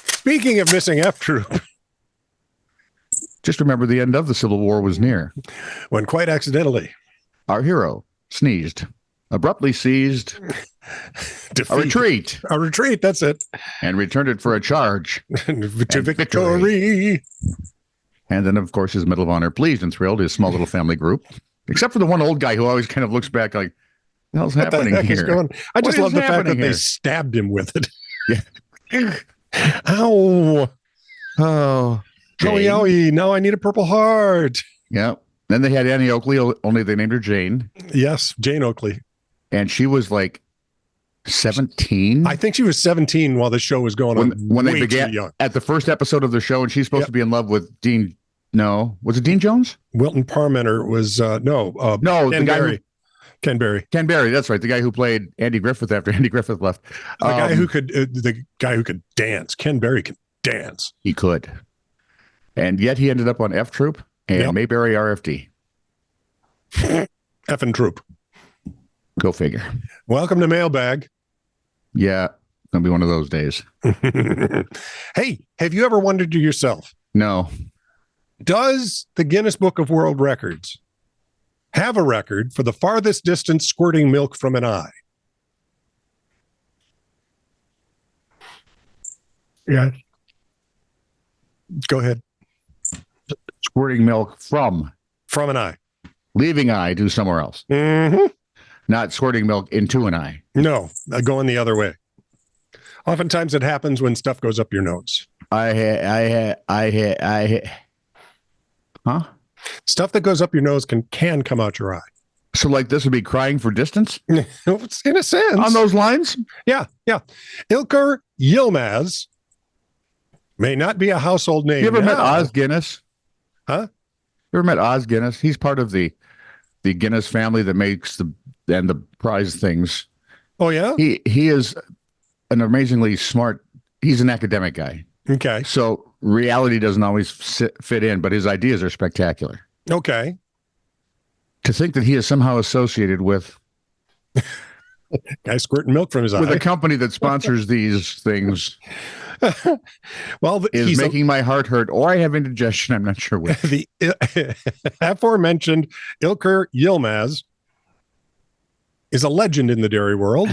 Speaking of missing F Troop, Just remember the end of the Civil War was near. when quite accidentally, Our hero sneezed, abruptly seized a retreat, that's it, and returned it for a charge. to victory. And then, of course, his Medal of Honor, pleased and thrilled, his small little family group, except for the one old guy who always kind of looks back like, what the hell's happening here? I just love the fact that they stabbed him with it. Yeah. Ow. Oh, Joey, owie, now I need a Purple Heart. Yeah. Then they had Annie Oakley, only they named her Jane. Yes, Jane Oakley. And she was like 17. I think she was 17 while the show was going on. When they began at the first episode of the show, and she's supposed to be in love with Dean. No, was it Dean Jones? Wilton Parmenter was Ken Berry. Ken Berry, that's right. The guy who played Andy Griffith after Andy Griffith left. The guy who could dance. Ken Berry can dance. He could. And yet he ended up on F Troop and Mayberry RFD. F and Troop. Go figure. Welcome to Mailbag. Yeah, gonna be one of those days. Hey, have you ever wondered to yourself? No. Does the Guinness Book of World Records have a record for the farthest distance squirting milk from an eye? Yeah. Go ahead. Squirting milk from an eye. Leaving eye to somewhere else. Mm-hmm. Not squirting milk into an eye. No, going the other way. Oftentimes it happens when stuff goes up your nose. Huh? Stuff that goes up your nose can come out your eye. So like this would be crying for distance? In a sense. On those lines? Yeah. Ilker Yilmaz may not be a household name. You ever met Oz Guinness? Huh? You ever met Oz Guinness? He's part of the Guinness family that makes the prize things. Oh, yeah? He is an amazingly smart, he's an academic guy. Okay. So reality doesn't always fit in, but his ideas are spectacular. Okay. To think that he is somehow associated with guy squirting milk from his eye. With a company that sponsors these things. Well, is making my heart hurt, or I have indigestion. I'm not sure which. The aforementioned Ilker Yilmaz is a legend in the dairy world.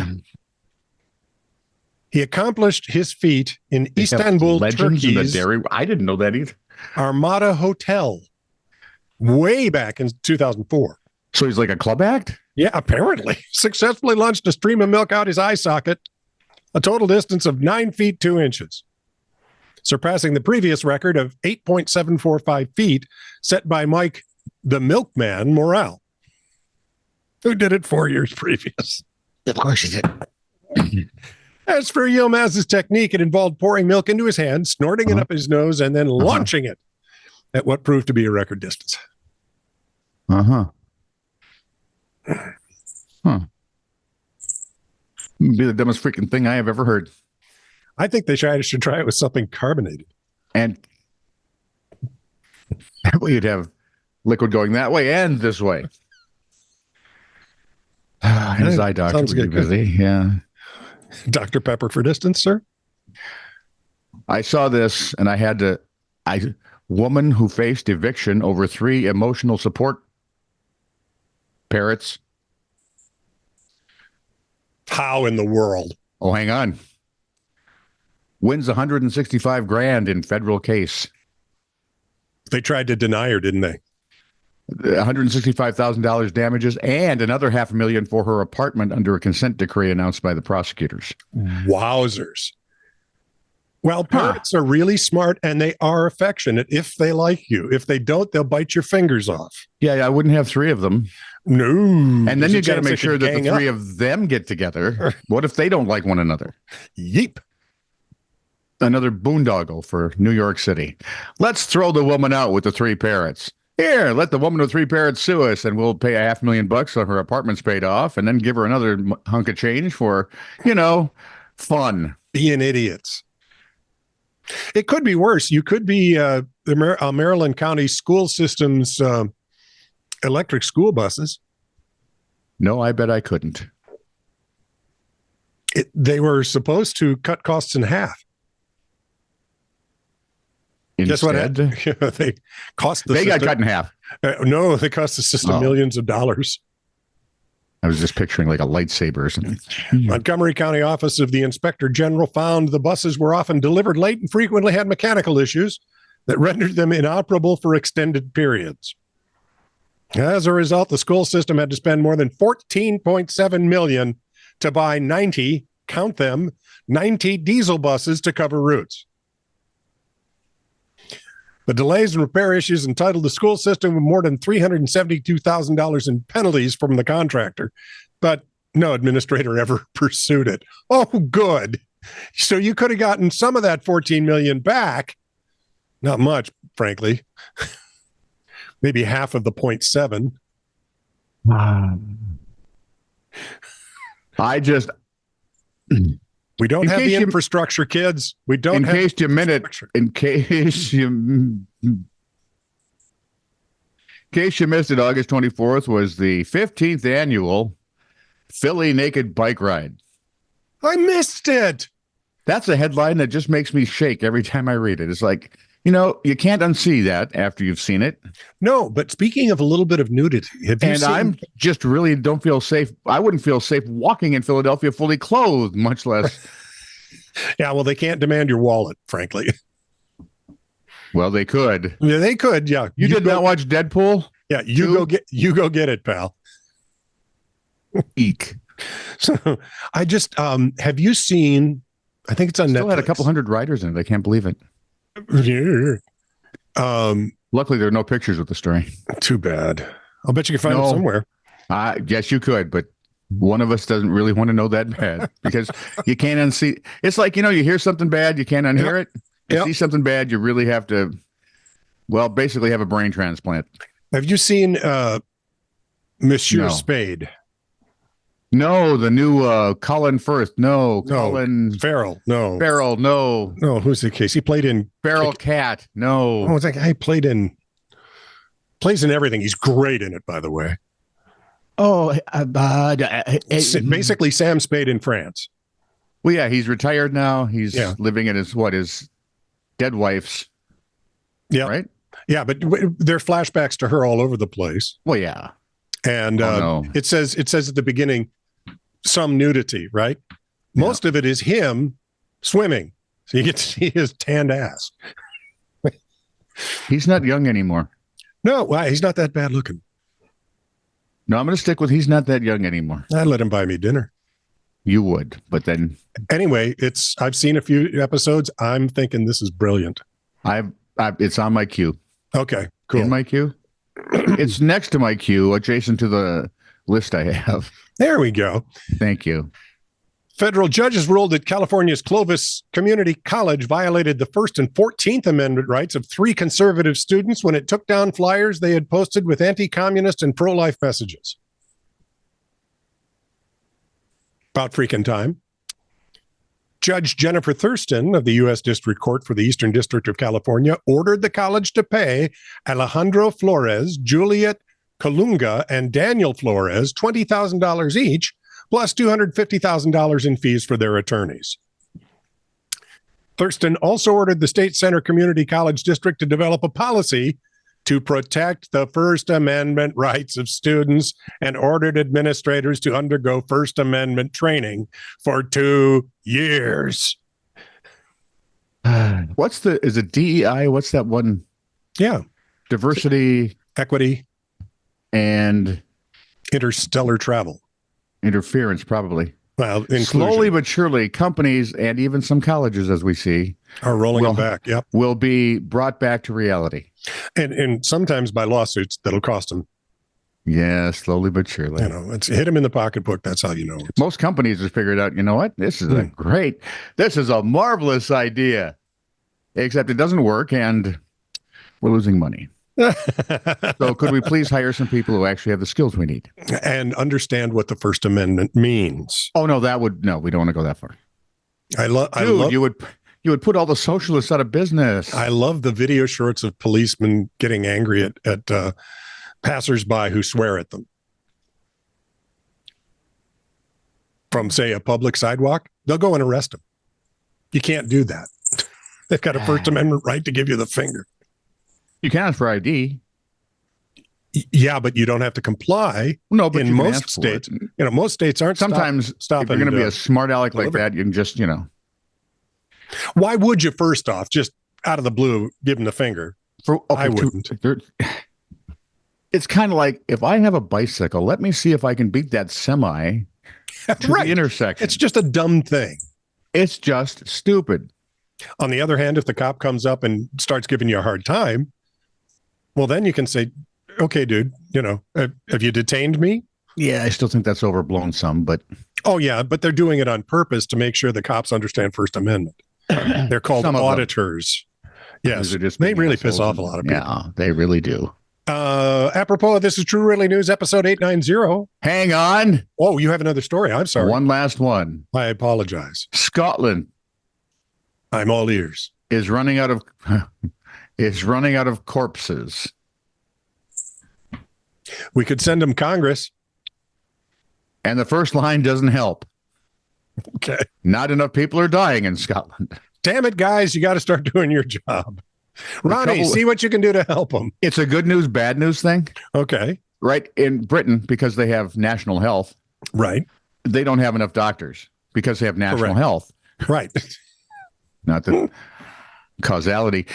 He accomplished his feat in Istanbul, Turkey's in the dairy. I didn't know that either. Armada Hotel way back in 2004. So he's like a club act? Yeah, apparently. Successfully launched a stream of milk out his eye socket, a total distance of 9 feet 2 inches, surpassing the previous record of 8.745 feet set by Mike the Milkman Morale, who did it 4 years previous. Of course he did. As for Yilmaz's technique, it involved pouring milk into his hand, snorting it up his nose, and then launching it at what proved to be a record distance. Be the dumbest freaking thing I have ever heard. I think they should try it with something carbonated. And that way you'd have liquid going that way and this way. His eye doctor would be busy. Yeah. Dr. Pepper for distance, sir? I saw this and I had to... woman who faced eviction over 3 emotional support parrots. How in the world? Oh, hang on. Wins $165,000 in federal case. They tried to deny her, didn't they? $165,000 damages and another $500,000 for her apartment under a consent decree announced by the prosecutors. Wowzers. Well, parrots are really smart and they are affectionate if they like you. If they don't, they'll bite your fingers off. Yeah, I wouldn't have 3 of them. No. And then you got to make sure that the 3 of them get together. What if they don't like one another? Yeep. Another boondoggle for New York City. Let's throw the woman out with the 3 parrots. Here, let the woman with 3 parrots sue us, and we'll pay $500,000 so her apartment's paid off, and then give her another hunk of change for, fun. Being idiots. It could be worse. You could be the Maryland County school system's electric school buses. No, I bet I couldn't. They were supposed to cut costs in half. Guess what? They cost the system. Got cut in half. No, they cost the system millions of dollars. I was just picturing like a lightsaber or something. Montgomery County Office of the Inspector General found the buses were often delivered late and frequently had mechanical issues that rendered them inoperable for extended periods. As a result, the school system had to spend more than $14.7 million to buy 90, count them, 90 diesel buses to cover routes. The delays and repair issues entitled the school system with more than $372,000 in penalties from the contractor, but no administrator ever pursued it. Oh, good. So you could have gotten some of that $14 million back. Not much, frankly. Maybe half of the 0.7. We don't have the infrastructure, kids. We don't have. In case you missed it, August 24th was the 15th annual Philly Naked Bike Ride. I missed it. That's a headline that just makes me shake every time I read it. It's like, you can't unsee that after you've seen it. No, but speaking of a little bit of nudity, I'm just really don't feel safe. I wouldn't feel safe walking in Philadelphia fully clothed, much less. Yeah, well, they can't demand your wallet, frankly. Well, they could. Yeah, they could. Yeah, you did not watch Deadpool? Yeah, you go get it, pal. Eek. So I just have you seen? I think it's on Netflix. Still had a couple hundred writers in it. I can't believe it. Yeah. Luckily, there are no pictures with the story. Too bad. I'll bet you can find them somewhere. Yes, you could, but one of us doesn't really want to know that bad because you can't unsee. It's like, you hear something bad, you can't unhear it. You see something bad, you really have to, basically have a brain transplant. Have you seen Monsieur Spade? No, the new Colin Firth. No, Colin Farrell. No, Farrell. No, who's the case? He played in Feral Cat. No, it's like he plays in everything. He's great in it, by the way. Oh, basically Sam Spade in France. Well, yeah, he's retired now. He's living in his dead wife's. Yeah, right. Yeah, but there are flashbacks to her all over the place. Well, yeah, and it says at the beginning some nudity, right? Most of it is him swimming, so you get to see his tanned ass. He's not young anymore. No, he's not that bad looking. No, I'm going to stick with he's not that young anymore. I'd let him buy me dinner. You would, but then anyway, I've seen a few episodes. I'm thinking this is brilliant. It's on my queue. Okay, cool. In my queue. It's next to my queue, adjacent to the list I have. There we go. Thank you. Federal judges ruled that California's Clovis Community College violated the First and 14th Amendment rights of 3 conservative students when it took down flyers they had posted with anti-communist and pro-life messages. About freaking time. Judge Jennifer Thurston of the U.S. District Court for the Eastern District of California ordered the college to pay Alejandro Flores, Juliet Colunga, and Daniel Flores $20,000 each, plus $250,000 in fees for their attorneys. Thurston also ordered the State Center Community College District to develop a policy to protect the First Amendment rights of students and ordered administrators to undergo First Amendment training for 2 years. Is it DEI? What's that one? Yeah. Diversity, equity, and interstellar travel. Interference, probably. Well, slowly but surely, companies and even some colleges, as we see, are rolling them back. Yep, will be brought back to reality, and sometimes by lawsuits that'll cost them. Yeah, slowly but surely. It's hit them in the pocketbook. That's how you know. Most companies have figured out. You know what? This is this is a marvelous idea, except it doesn't work, and we're losing money. So could we please hire some people who actually have the skills we need and understand what the First Amendment means? Oh, no, we don't want to go that far. You would put all the socialists out of business. I love the video shorts of policemen getting angry at passersby who swear at them. from, say, a public sidewalk, they'll go and arrest them. You can't do that. They've got a First Amendment right to give you the finger. You can ask for ID. Yeah, but you don't have to comply. No, but in most states, most states aren't. Sometimes, stopping. If you're going to be a smart aleck like that, you can just, Why would you, first off, just out of the blue, give them the finger? I wouldn't. It's kind of like, if I have a bicycle, let me see if I can beat that semi to the intersection. It's just a dumb thing. It's just stupid. On the other hand, if the cop comes up and starts giving you a hard time, well, then you can say, okay, dude, have you detained me? Yeah, I still think that's overblown some, but. Oh, yeah, but they're doing it on purpose to make sure the cops understand First Amendment. They're called auditors. Yes, they really piss off a lot of people. Yeah, they really do. Apropos of This Is True Really News, episode 890. Hang on. Oh, you have another story. I'm sorry. One last one. I apologize. Scotland. I'm all ears. Is running out of corpses. We could send them Congress. And the first line doesn't help. Okay. Not enough people are dying in Scotland. Damn it, guys. You got to start doing your job. Ronnie, see what you can do to help them. It's a good news, bad news thing. Okay. Right. In Britain, because they have national health. Right. They don't have enough doctors because they have national health. Right. Not the causality.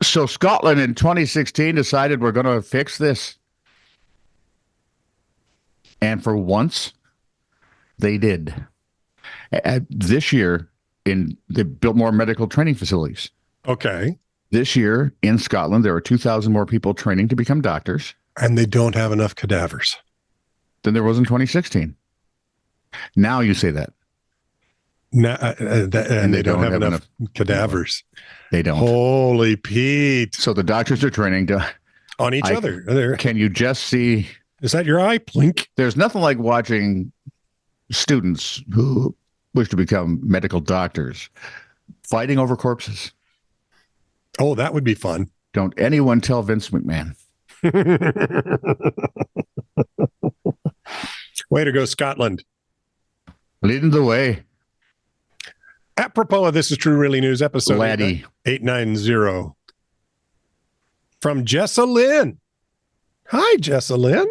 So Scotland in 2016 decided we're going to fix this. And for once, they did. This year, they built more medical training facilities. Okay. This year in Scotland, there are 2,000 more people training to become doctors. And they don't have enough cadavers. Than there was in 2016. Now you say that. And they don't have enough cadavers. They don't. Holy Pete. So the doctors are training on each other. Can you just see? Is that your eye? Plink. There's nothing like watching students who wish to become medical doctors fighting over corpses. Oh, that would be fun. Don't anyone tell Vince McMahon. Way to go, Scotland. Leading the way. Apropos of This Is True Really News, episode Laddie. 890. From JessaLynn. Hi, JessaLynn.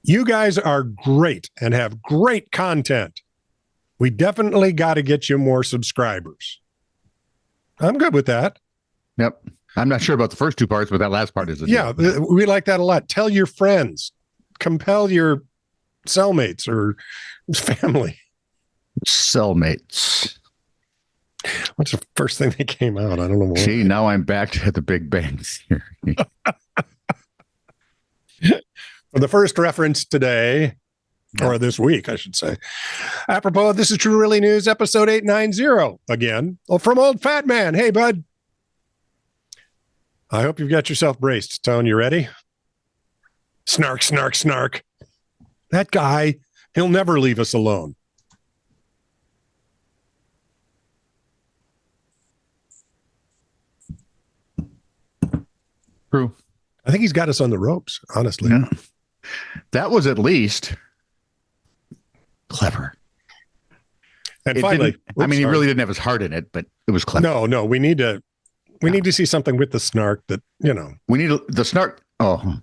You guys are great and have great content. We definitely got to get you more subscribers. I'm good with that. Yep. I'm not sure about the first two parts, but that last part is we like that a lot. Tell your friends. Compel your cellmates or family. Cellmates. What's the first thing that came out? I don't know. See, now I'm back to the Big Bang Theory. For the first reference today, or this week, I should say. Apropos of This Is True Really News, episode 890. Again, from OldFatMan. Hey, bud. I hope you've got yourself braced. Tone, you ready? Snark, snark, snark. That guy, he'll never leave us alone. True. I think he's got us on the ropes, honestly. Yeah. That was at least clever. And finally, he really didn't have his heart in it, but it was clever. No, we need to see something with the snark that, We need the snark. Oh,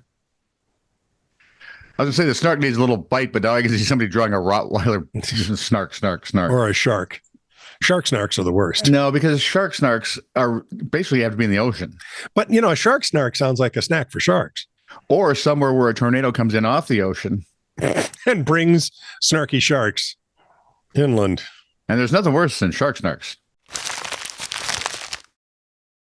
I was going to say the snark needs a little bite, but now I can see somebody drawing a Rottweiler snark, snark, snark. Or a shark. Shark snarks are the worst. No, because shark snarks are basically have to be in the ocean. But, a shark snark sounds like a snack for sharks. Or somewhere where a tornado comes in off the ocean. And brings snarky sharks inland. And there's nothing worse than shark snarks.